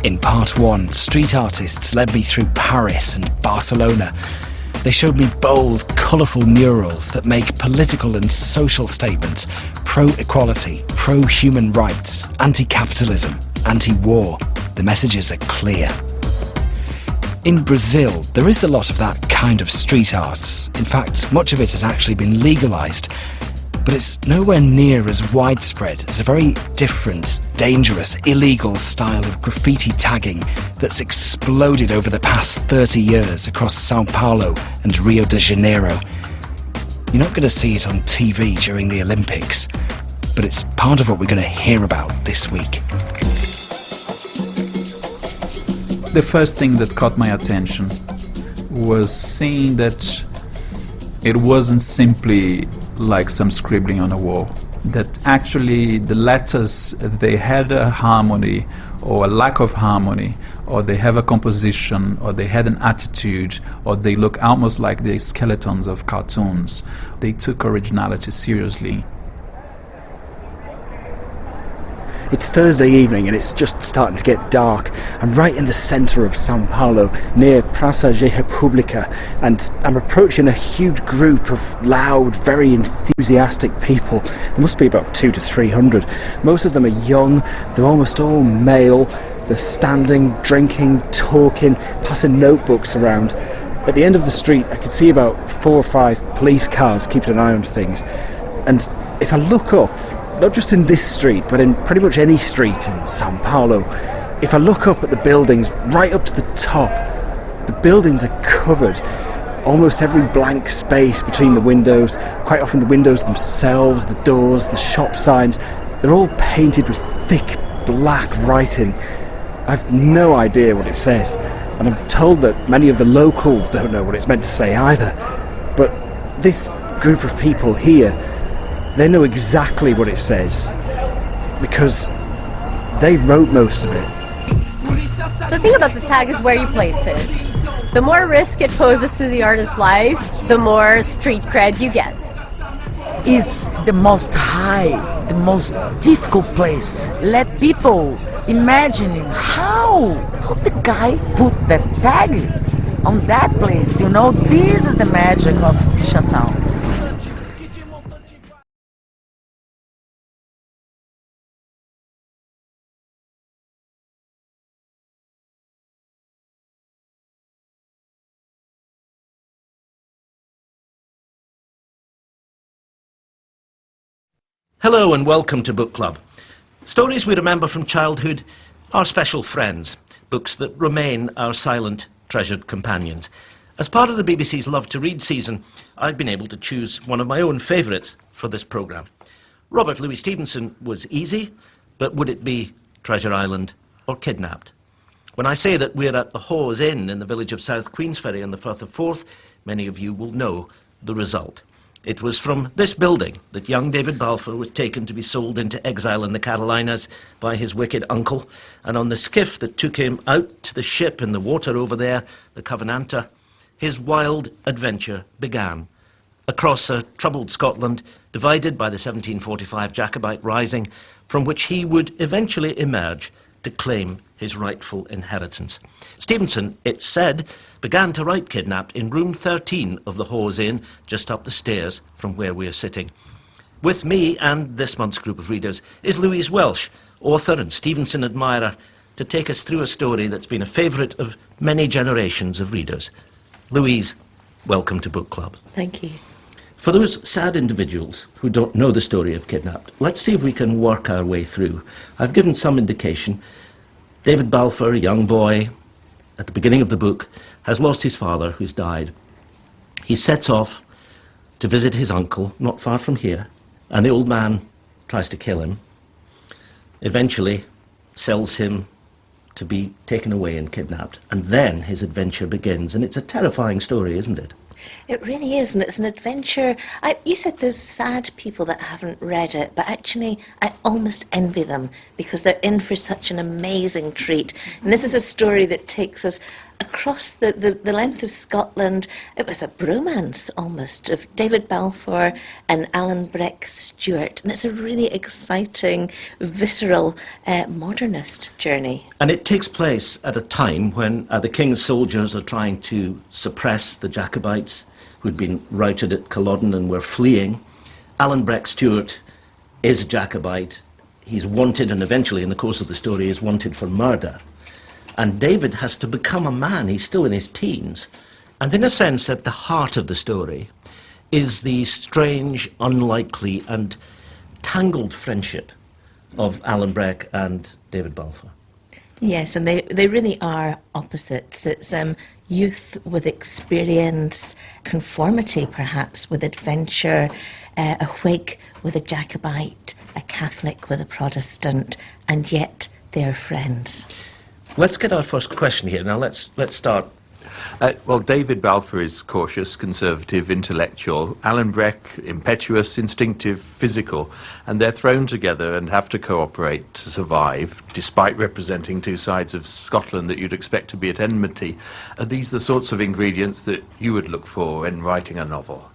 In part one, street artists led me through Paris and Barcelona. They showed me bold, colourful murals that make political and social statements pro-equality, pro-human rights, anti-capitalism, anti-war. The messages are clear. In Brazil, there is a lot of that kind of street art. In fact, much of it has actually been legalised. But it's nowhere near as widespread as a very different, dangerous, illegal style of graffiti tagging that's exploded over the past 30 years across Sao Paulo and Rio de Janeiro. You're not going to see it on TV during the Olympics, but it's part of what we're going to hear about this week. The first thing that caught my attention was seeing that it wasn't simply like some scribbling on a wall, that actually the letters, they had a harmony or a lack of harmony, or they have a composition, or they had an attitude, or they look almost like the skeletons of cartoons. They took originality seriously. It's Thursday evening and it's just starting to get dark. I'm right in the centre of Sao Paulo, near Praça da República, and I'm approaching a huge group of loud, very enthusiastic people. There must be about 200 to 300. Most of them are young, they're almost all male. They're standing, drinking, talking, passing notebooks around. At the end of the street, I could see about 4 or 5 police cars keeping an eye on things. And if I look up, not just in this street, but in pretty much any street in Sao Paulo, if I look up at the buildings, right up to the top, the buildings are covered. Almost every blank space between the windows, quite often the windows themselves, the doors, the shop signs, they're all painted with thick black writing. I've no idea what it says, and I'm told that many of the locals don't know what it's meant to say either. But this group of people here, they know exactly what it says, because they wrote most of it. The thing about the tag is where you place it. The more risk it poses to the artist's life, the more street cred you get. It's the most high, the most difficult place. Let people imagine how the guy put that tag on that place. You know, this is the magic of Pichação. Hello and welcome to Book Club. Stories we remember from childhood, our special friends, books that remain our silent, treasured companions. As part of the BBC's Love to Read season, I've been able to choose one of my own favourites for this programme. Robert Louis Stevenson was easy, but would it be Treasure Island or Kidnapped? When I say that we're at the Hawes Inn in the village of South Queensferry in the Firth of Forth, many of you will know the result. It was from this building that young David Balfour was taken to be sold into exile in the Carolinas by his wicked uncle, and on the skiff that took him out to the ship in the water over there, the Covenanter, his wild adventure began. Across a troubled Scotland, divided by the 1745 Jacobite Rising, from which he would eventually emerge to claim his rightful inheritance. Stevenson, it's said, began to write Kidnapped in room 13 of the Hawes Inn, just up the stairs from where we're sitting. With me and this month's group of readers is Louise Welsh, author and Stevenson admirer, to take us through a story that's been a favourite of many generations of readers. Louise, welcome to Book Club. Thank you. For those sad individuals who don't know the story of Kidnapped, let's see if we can work our way through. I've given some indication. David Balfour, a young boy, at the beginning of the book, has lost his father, who's died. He sets off to visit his uncle, not far from here, and the old man tries to kill him, eventually sells him to be taken away and kidnapped, and then his adventure begins. And it's a terrifying story, isn't it? It really is, and it's an adventure. You said there's sad people that haven't read it, but actually I almost envy them because they're in for such an amazing treat. And this is a story that takes us across the length of Scotland. It was a bromance almost of David Balfour and Alan Breck Stewart, and it's a really exciting, visceral, modernist journey. And it takes place at a time when the king's soldiers are trying to suppress the Jacobites who'd been routed at Culloden and were fleeing. Alan Breck Stewart is a Jacobite. He's wanted, and eventually in the course of the story is wanted for murder. And David has to become a man. He's still in his teens. And in a sense, at the heart of the story is the strange, unlikely and tangled friendship of Alan Breck and David Balfour. Yes, and they really are opposites. It's youth with experience, conformity perhaps with adventure, a Whig with a Jacobite, a Catholic with a Protestant, and yet they're friends. Let's get our first question here. Now let's start. Well, David Balfour is cautious, conservative, intellectual. Alan Breck, impetuous, instinctive, physical. And they're thrown together and have to cooperate to survive, despite representing two sides of Scotland that you'd expect to be at enmity. Are these the sorts of ingredients that you would look for in writing a novel?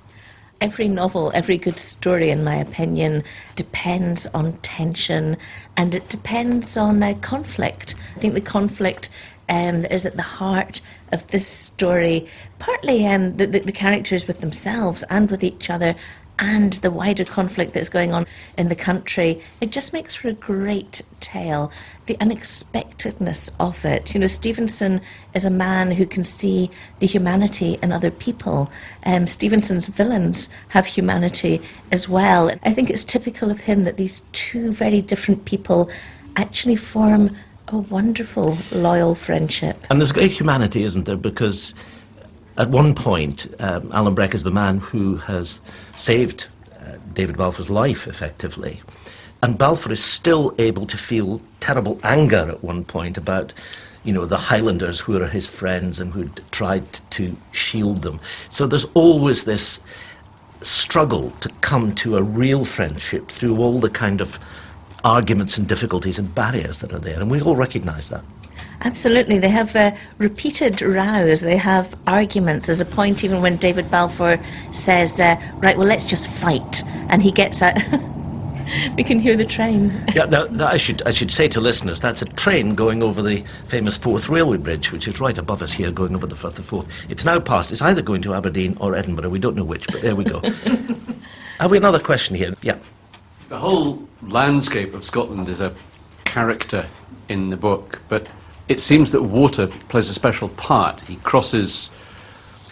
Every novel, every good story, in my opinion, depends on tension and it depends on conflict. I think the conflict that is at the heart of this story, partly the characters with themselves and with each other, and the wider conflict that's going on in the country, it just makes for a great tale. The unexpectedness of it. You know, Stevenson is a man who can see the humanity in other people. Stevenson's villains have humanity as well. I think it's typical of him that these two very different people actually form a wonderful, loyal friendship. And there's great humanity, isn't there? Because at one point, Alan Breck is the man who has saved David Balfour's life, effectively. And Balfour is still able to feel terrible anger at one point about, you know, the Highlanders who are his friends and who'd tried to shield them. So there's always this struggle to come to a real friendship through all the kind of arguments and difficulties and barriers that are there. And we all recognise that. Absolutely. They have repeated rows. They have arguments. There's a point even when David Balfour says, right, well, let's just fight. And he gets out. We can hear the train. Yeah, I should say to listeners, that's a train going over the famous Forth Railway Bridge, which is right above us here, going over the Firth of Forth. It's now past. It's either going to Aberdeen or Edinburgh. We don't know which, but there we go. Have we another question here? Yeah. The whole landscape of Scotland is a character in the book, but it seems that water plays a special part. He crosses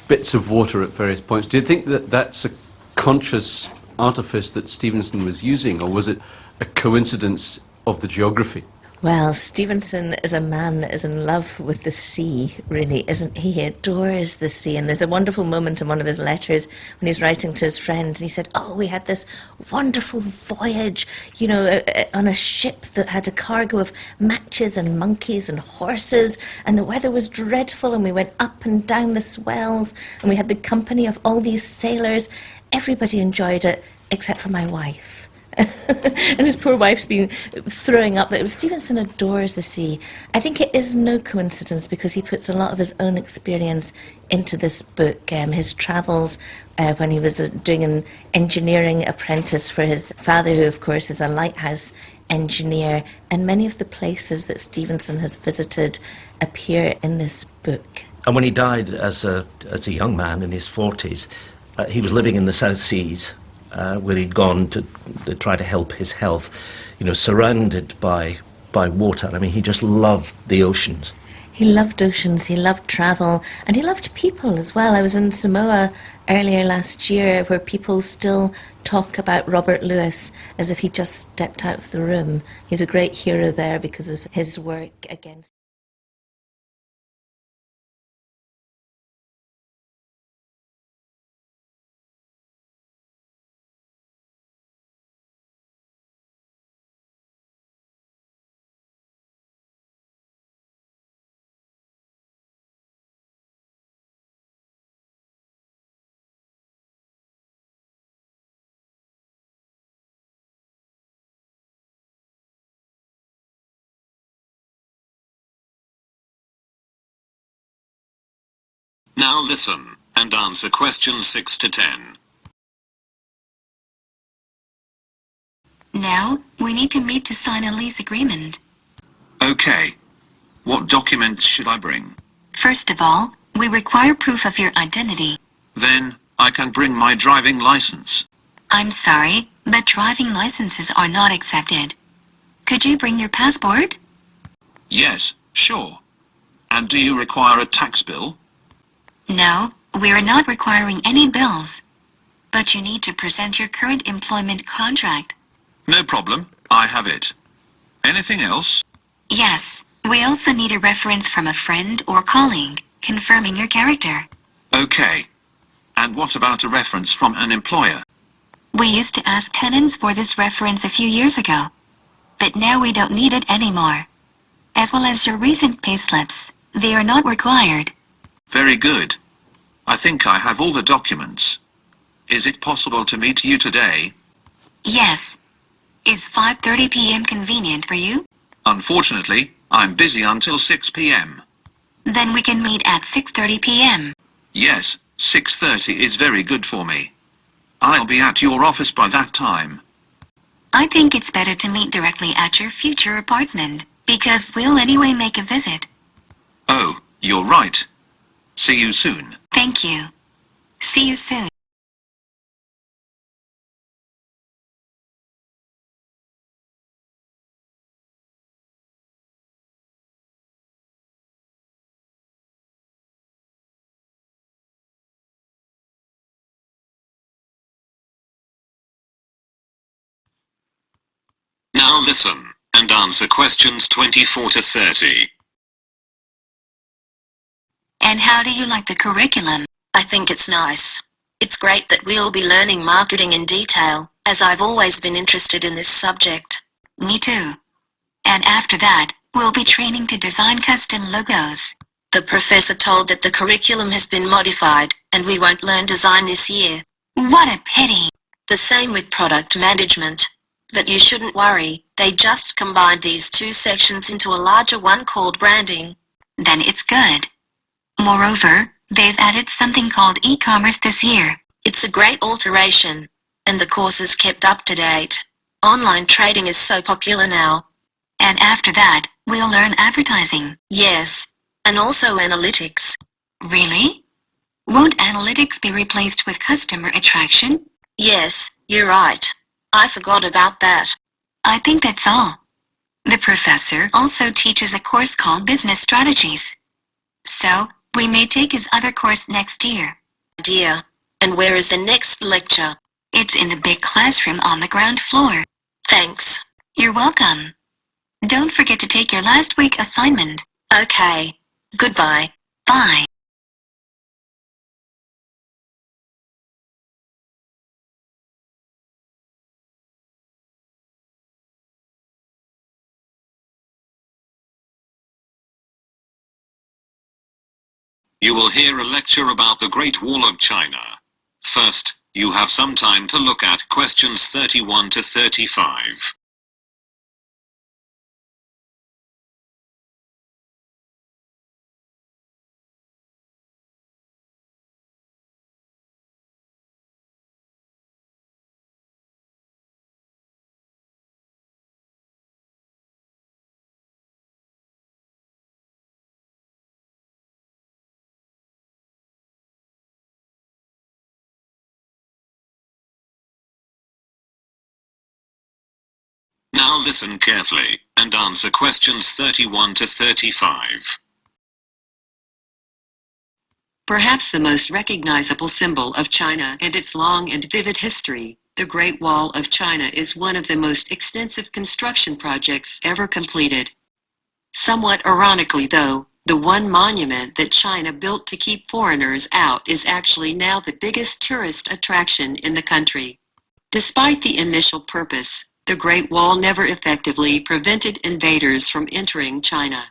bits of water at various points. Do you think that that's a conscious artifice that Stevenson was using, or was it a coincidence of the geography? Well, Stevenson is a man that is in love with the sea, really, isn't he? He adores the sea. And there's a wonderful moment in one of his letters when he's writing to his friend, and he said, oh, we had this wonderful voyage, you know, on a ship that had a cargo of matches and monkeys and horses, and the weather was dreadful, and we went up and down the swells, and we had the company of all these sailors. Everybody enjoyed it, except for my wife. And his poor wife's been throwing up. Stevenson adores the sea. I think it is no coincidence because he puts a lot of his own experience into this book. His travels when he was doing an engineering apprentice for his father, who of course is a lighthouse engineer, and many of the places that Stevenson has visited appear in this book. And when he died as a young man in his 40s, he was living in the South Seas, where he'd gone to try to help his health, you know, surrounded by water. I mean, he just loved the oceans. He loved oceans, he loved travel, and he loved people as well. I was in Samoa earlier last year where people still talk about Robert Louis as if he just stepped out of the room. He's a great hero there because of his work against Now listen and answer questions 6 to 10. Now, we need to meet to sign a lease agreement. Okay. What documents should I bring? First of all, we require proof of your identity. Then, I can bring my driving license. I'm sorry, but driving licenses are not accepted. Could you bring your passport? Yes, sure. And do you require a tax bill? No, we are not requiring any bills. But you need to present your current employment contract. No problem, I have it. Anything else? Yes, we also need a reference from a friend or colleague, confirming your character. Okay. And what about a reference from an employer? We used to ask tenants for this reference a few years ago. But now we don't need it anymore. As well as your recent payslips, they are not required. Very good. I think I have all the documents. Is it possible to meet you today? Yes. Is 5:30 p.m. convenient for you? Unfortunately, I'm busy until 6 p.m. Then we can meet at 6:30 p.m. Yes, 6:30 is very good for me. I'll be at your office by that time. I think it's better to meet directly at your future apartment, because we'll anyway make a visit. Oh, you're right. See you soon. Thank you. See you soon. Now listen and answer questions 24 to 30. And how do you like the curriculum? I think it's nice. It's great that we'll be learning marketing in detail, as I've always been interested in this subject. Me too. And after that, we'll be training to design custom logos. The professor told that the curriculum has been modified, and we won't learn design this year. What a pity. The same with product management. But you shouldn't worry, they just combined these two sections into a larger one called branding. Then it's good. Moreover, they've added something called e-commerce this year. It's a great alteration, and the course is kept up to date. Online trading is so popular now. And after that, we'll learn advertising. Yes, and also analytics. Really? Won't analytics be replaced with customer attraction? Yes, you're right. I forgot about that. I think that's all. The professor also teaches a course called Business Strategies. So, we may take his other course next year. Dear, and where is the next lecture? It's in the big classroom on the ground floor. Thanks. You're welcome. Don't forget to take your last week assignment. Okay. Goodbye. Bye. You will hear a lecture about the Great Wall of China. First, you have some time to look at questions 31 to 35. Now listen carefully and answer questions 31 to 35. Perhaps the most recognizable symbol of China and its long and vivid history, the Great Wall of China is one of the most extensive construction projects ever completed. Somewhat ironically though, the one monument that China built to keep foreigners out is actually now the biggest tourist attraction in the country. Despite the initial purpose, the Great Wall never effectively prevented invaders from entering China.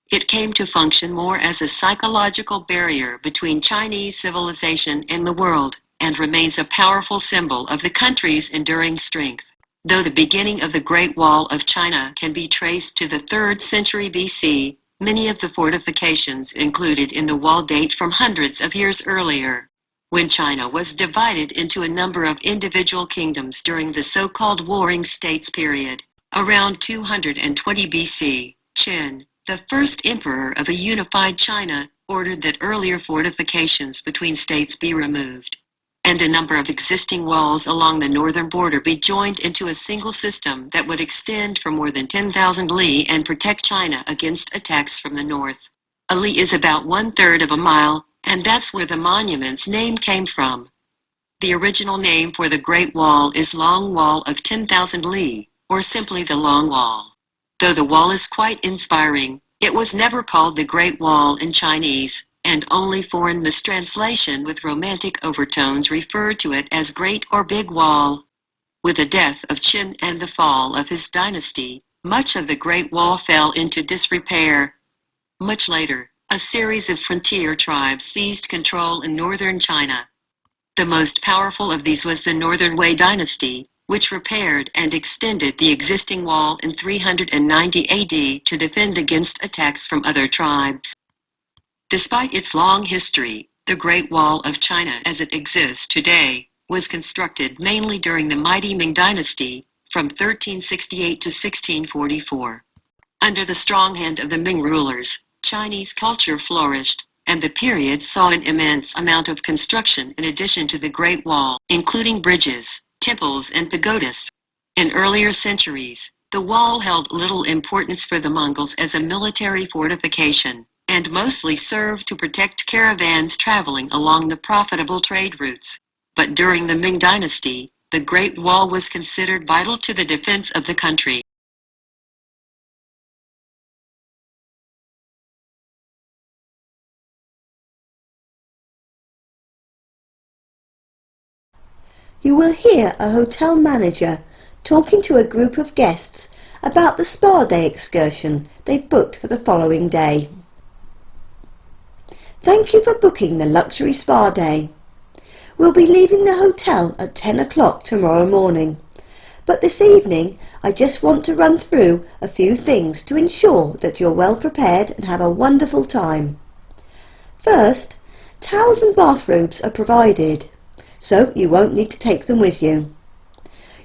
It came to function more as a psychological barrier between Chinese civilization and the world, and remains a powerful symbol of the country's enduring strength. Though the beginning of the Great Wall of China can be traced to the 3rd century BC, Many of the fortifications included in the wall date from hundreds of years earlier, when China was divided into a number of individual kingdoms during the so-called Warring States period. Around 220 BC, Qin, the first emperor of a unified China, ordered that earlier fortifications between states be removed, and a number of existing walls along the northern border be joined into a single system that would extend for more than 10,000 li and protect China against attacks from the north. A li is about 1/3 of a mile, and that's where the monument's name came from. The original name for the Great Wall is Long Wall of 10,000 li, or simply the Long Wall. Though the wall is quite inspiring, it was never called the Great Wall in Chinese, and only foreign mistranslation with romantic overtones referred to it as Great or Big Wall. With the death of Qin and the fall of his dynasty, much of the Great Wall fell into disrepair. Much later, a series of frontier tribes seized control in northern China. The most powerful of these was the Northern Wei dynasty, which repaired and extended the existing wall in 390 AD to defend against attacks from other tribes. Despite its long history, the Great Wall of China as it exists today was constructed mainly during the mighty Ming dynasty from 1368 to 1644. Under the strong hand of the Ming rulers, Chinese culture flourished, and the period saw an immense amount of construction in addition to the Great Wall, including bridges, temples and pagodas. In earlier centuries, the wall held little importance for the Mongols as a military fortification, and mostly served to protect caravans traveling along the profitable trade routes. But during the Ming dynasty, the Great Wall was considered vital to the defense of the country. You will hear a hotel manager talking to a group of guests about the spa day excursion they've booked for the following day. Thank you for booking the luxury spa day. We'll be leaving the hotel at 10 o'clock tomorrow morning, but this evening I just want to run through a few things to ensure that you're well prepared and have a wonderful time. First, towels and bathrobes are provided, so you won't need to take them with you.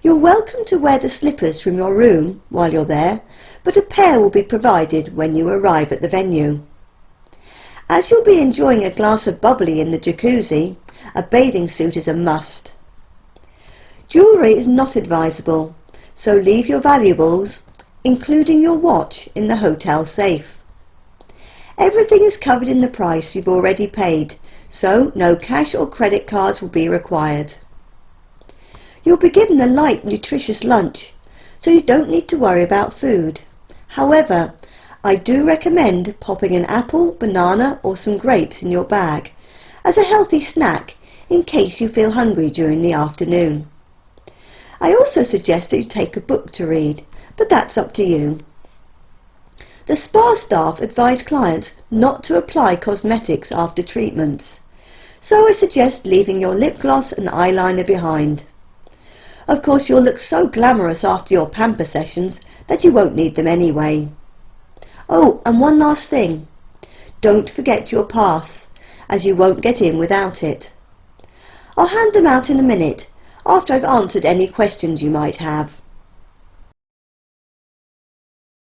You're welcome to wear the slippers from your room while you're there, but a pair will be provided when you arrive at the venue. As you'll be enjoying a glass of bubbly in the jacuzzi, a bathing suit is a must. Jewellery is not advisable, so leave your valuables, including your watch, in the hotel safe. Everything is covered in the price you've already paid, so no cash or credit cards will be required. You'll be given a light, nutritious lunch, so you don't need to worry about food. However, I do recommend popping an apple, banana or some grapes in your bag as a healthy snack in case you feel hungry during the afternoon. I also suggest that you take a book to read, but that's up to you. The spa staff advise clients not to apply cosmetics after treatments, so I suggest leaving your lip gloss and eyeliner behind. Of course, you'll look so glamorous after your pamper sessions that you won't need them anyway. Oh, and one last thing. Don't forget your pass, as you won't get in without it. I'll hand them out in a minute, after I've answered any questions you might have.